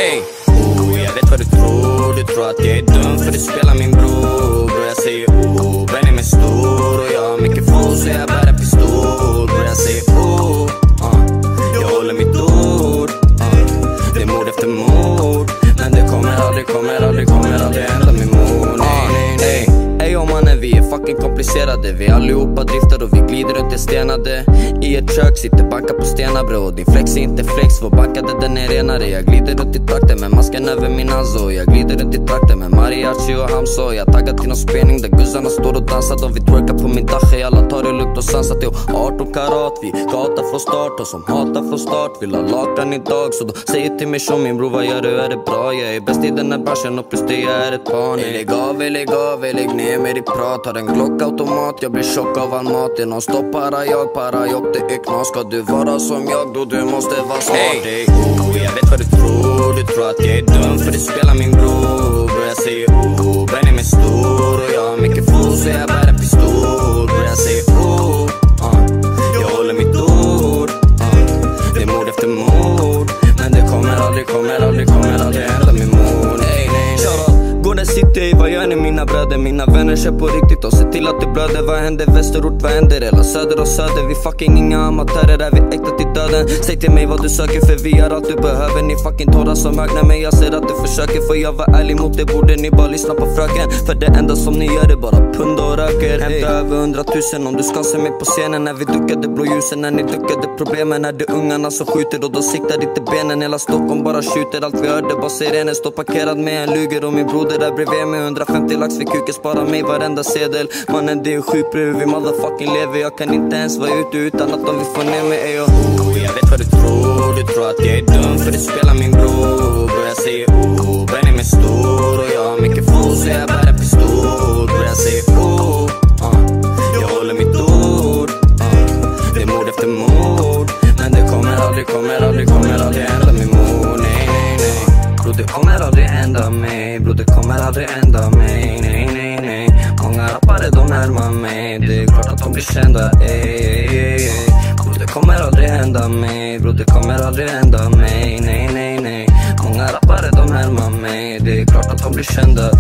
Ey, jag vet vad du tror att jag är dum för du spelar min bror. Bror jag säger Benny är stor och jag har mycket få så jag bär en pistol. Bror jag säger jag håller mitt ord. Det är mord efter mord, men det kommer aldrig hända min mor. Nej. Eyo mannen, vi är fucking komplicerade. Vi allihopa driftar och vi glider runt i stenade. I ett kök sitter bankar på stenar bro. Din flex är inte flex, vår bankade den är renare. Jag glider runt i trakten med masken över min anzo. Jag glider runt i trakten med mariachi och hamso. Jag taggar till någon spelning där guzzarna står och dansar. De vi twerkar på min dache, alla tar det lugnt och sansat. Jo, 18 karat, vi gata från start. Och som hatar från start vill ha lakan idag. Så då säger till mig som min bror, vad gör du? Är det bra? Jag är bäst i den här branschen och plus det jag är ett barn. Lägg av, lägg ner med ditt prat. Har en Glock-automat, jag blir tjock av all mat. Det är någon stopp, para jag, det är knas. Ska du vara som jag, då du måste vara smart. Hey, jag vet vad du tror att jag är dum för du spelar min bror. Bror jag säger Benny är stor och jag har mycket fot så jag bär en pistol. Bror jag säger jag håller mitt ord. Det är mord efter mord, men det kommer aldrig hända min mor. Nej. Gården sitter i, vad gör ni mina bröder? Mina vänner kör på riktigt och se till att det blöder. Vad händer västerort, vad händer? Eller söder och söder, vi fucking inga amatörer. Är vi äkta till döden? Säg till mig vad du söker för vi har allt du behöver. Ni fucking torra som ögnar mig, jag ser att du försöker. För jag var ärlig mot det, borde ni bara lyssna på fröken. För det enda som ni gör är bara pund och röker. Hämta över 100 000 om du ska se mig på scenen. När vi duckade blåljusen, när ni duckade problemen. När det ungarna som skjuter och då siktar inte benen. Hela Stockholm bara skjuter, allt vi hörde bara sirener. Står parkerad med en luger och min broder där bredvid med 150 lax för kuken, spara mig varenda sedel. Mannen det är sjukt bror, vi motherfucking lever. Jag kan inte ens vara ute utan att de vill få ner mig. Eyo, jag vet vad du tror att jag är dum för du spelar min bror. Bror jag säger Benny är stor och jag har mycket fot så jag bär en pistol. Bror jag säger jag håller mitt ord. Det är mord efter mord, men det kommer aldrig hända min mor. Nej. Bro, det kommer aldrig hända mig. Bro, det kommer aldrig hända mig. Nej. Många rappare de närmar mig. Det är klart att de blir kända. Bro, det kommer aldrig hända mig. Bro, det kommer aldrig hända mig. Nej. Många rappare de närmar mig. Det är klart att de blir kända.